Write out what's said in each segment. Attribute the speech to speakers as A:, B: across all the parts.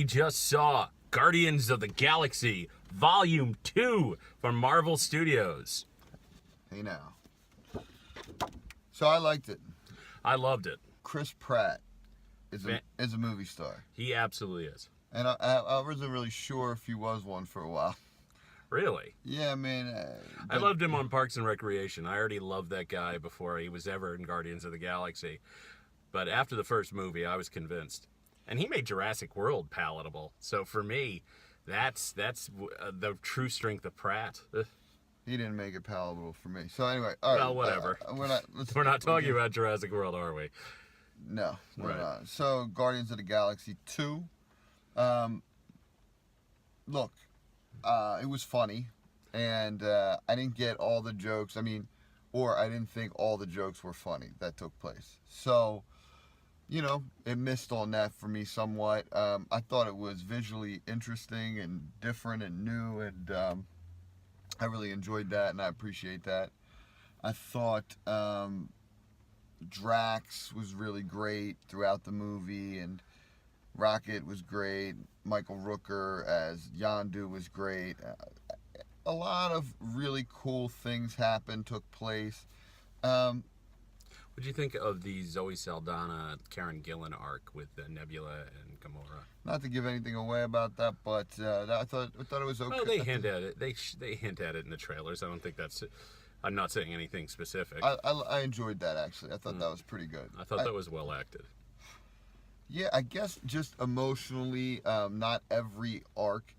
A: We just saw Guardians of the Galaxy Volume 2 from Marvel Studios.
B: Hey now. So I liked it.
A: I loved it.
B: Chris Pratt is a movie star.
A: He absolutely is.
B: And I wasn't really sure if he was one for a while.
A: Really?
B: Yeah, man.
A: I loved him on Parks and Recreation. I already loved that guy before he was ever in Guardians of the Galaxy. But after the first movie, I was convinced. And he made Jurassic World palatable. So for me, that's the true strength of Pratt.
B: He didn't make it palatable for me. So anyway, all right.
A: Well, whatever. We're not talking about Jurassic World, are we?
B: No, we're
A: Right.
B: not. So Guardians of the Galaxy 2. Look, it was funny, and I didn't get all the jokes. I didn't think all the jokes were funny that took place. So, it missed on that for me somewhat. I thought it was visually interesting and different and new, and I really enjoyed that, and I appreciate that. I thought Drax was really great throughout the movie, and Rocket was great. Michael Rooker as Yondu was great. A lot of really cool things took place.
A: What do you think of the Zoe Saldana, Karen Gillan arc with Nebula and Gamora?
B: Not to give anything away about that, but I thought it was okay.
A: Well, they hint at it. They hint at it in the trailers. I don't think that's. I'm not saying anything specific.
B: I enjoyed that, actually. I thought that was pretty good.
A: I thought that was well acted.
B: Yeah, I guess just emotionally, not every arc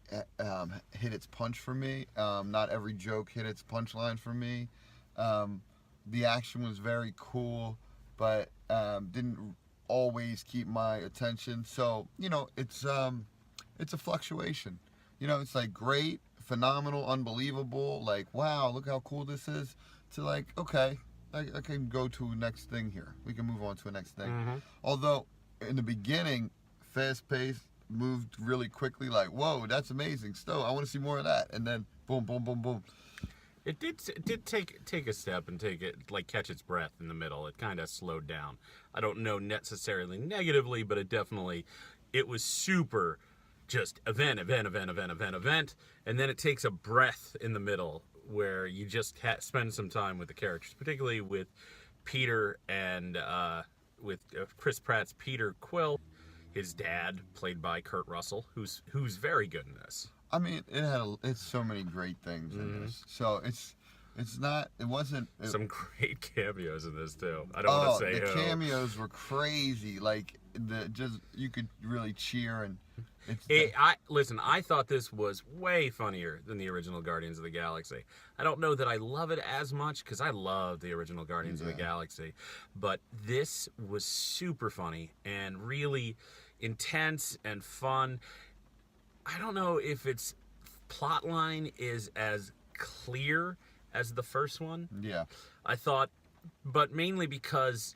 B: hit its punch for me. Not every joke hit its punchline for me. The action was very cool, but didn't always keep my attention. So, it's a fluctuation. It's like great, phenomenal, unbelievable, like, wow, look how cool this is, to like, okay, I can go to the next thing here. We can move on to the next thing.
A: Mm-hmm.
B: Although, in the beginning, fast-paced, moved really quickly, like, whoa, that's amazing. Still, I want to see more of that. And then, boom, boom, boom, boom.
A: It did take a step and catch its breath in the middle. It kind of slowed down. I don't know necessarily negatively, but it was super just event, and then it takes a breath in the middle where you just spend some time with the characters, particularly with Peter and with Chris Pratt's Peter Quill, his dad, played by Kurt Russell, who's very good in this.
B: I mean, it's so many great things in this. So it wasn't
A: some great cameos in this too. I don't want to say
B: the cameos were crazy. Like you could really cheer and.
A: I thought this was way funnier than the original Guardians of the Galaxy. I don't know that I love it as much because I love the original Guardians of the Galaxy, but this was super funny and really intense and fun. I don't know if its plot line is as clear as the first one.
B: Yeah.
A: I thought, but mainly because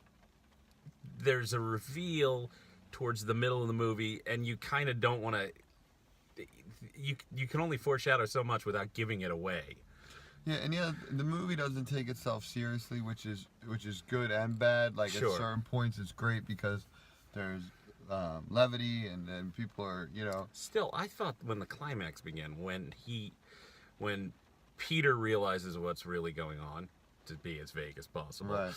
A: there's a reveal towards the middle of the movie, and you kind of don't want to. You can only foreshadow so much without giving it away.
B: Yeah, and the movie doesn't take itself seriously, which is good and bad. Like
A: Sure.
B: At certain points, it's great because there's levity and people are
A: Still, I thought when the climax began, when Peter realizes what's really going on, to be as vague as possible.
B: Right.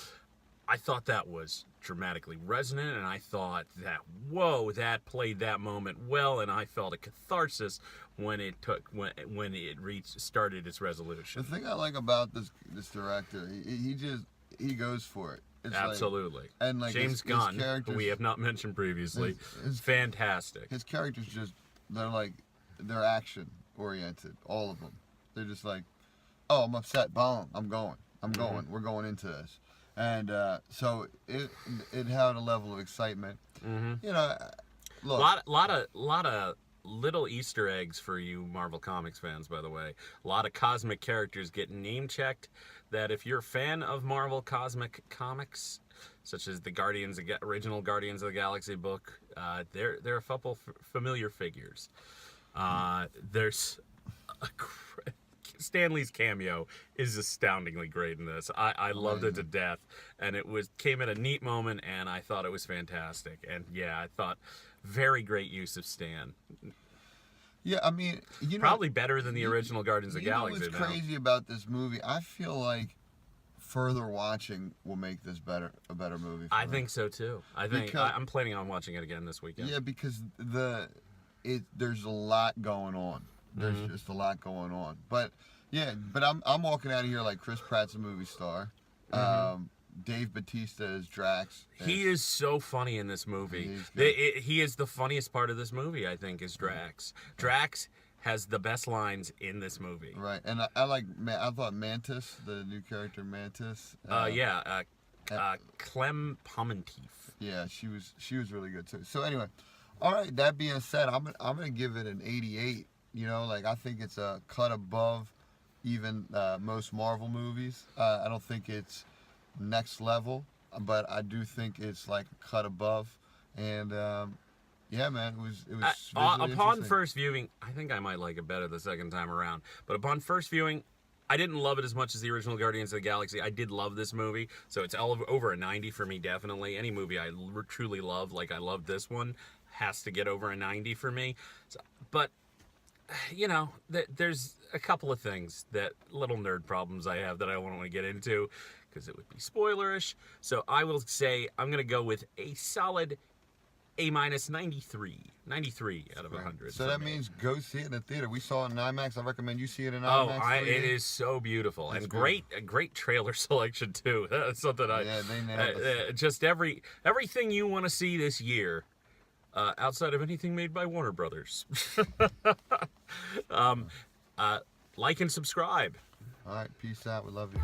A: I thought that was dramatically resonant, and I thought that, whoa, that played that moment well, and I felt a catharsis when it started its resolution.
B: The thing I like about this director, he goes for it. It's
A: Absolutely.
B: Like
A: James Gunn, who we have not mentioned previously, fantastic.
B: His characters they're action oriented, all of them. They're just like, oh, I'm upset, boom, I'm going, we're going into this. And so it had a level of excitement.
A: Mm-hmm.
B: Look,
A: lot of little Easter eggs for you Marvel Comics fans, by the way. A lot of cosmic characters get name checked. That if you're a fan of Marvel cosmic comics, such as the original Guardians of the Galaxy book, they're a couple familiar figures. There's Stan Lee's cameo is astoundingly great in this. I loved it to death, and it came at a neat moment, and I thought it was fantastic. And yeah, I thought very great use of Stan.
B: Yeah, I mean,
A: Probably better than the original Guardians of the Galaxy.
B: What's crazy about this movie? I feel like further watching will make this a better movie.
A: I think so too. I'm planning on watching it again this weekend.
B: Yeah, because there's a lot going on. There's just a lot going on. But yeah, I'm walking out of here like Chris Pratt's a movie star. Dave Bautista is Drax.
A: He is so funny in this movie. He is the funniest part of this movie, I think, is Drax. Drax has the best lines in this movie.
B: Right, and I thought Mantis, the new character Mantis.
A: Clem Pomenteef.
B: Yeah, she was really good too. So anyway, all right. That being said, I'm gonna give it an 88. I think it's a cut above even most Marvel movies. I don't think it's next level, but I do think it's like a cut above. And yeah, man, it was
A: upon first viewing, I think I might like it better the second time around. But upon first viewing, I didn't love it as much as the original Guardians of the Galaxy. I did love this movie, so it's over a 90 for me, definitely. Any movie I truly love, like I love this one, has to get over a 90 for me. But there's a couple of things, little nerd problems I have that I won't want to get into because it would be spoilerish. So I will say I'm going to go with a solid A- 93. 93 out of 100.
B: So that means go see it in the theater. We saw it in IMAX. I recommend you see it in IMAX.
A: It is so beautiful. That's and a great trailer selection too. That's something they nailed it. Just everything you want to see this year. Outside of anything made by Warner Brothers. Like and subscribe.
B: All right, peace out. We love you.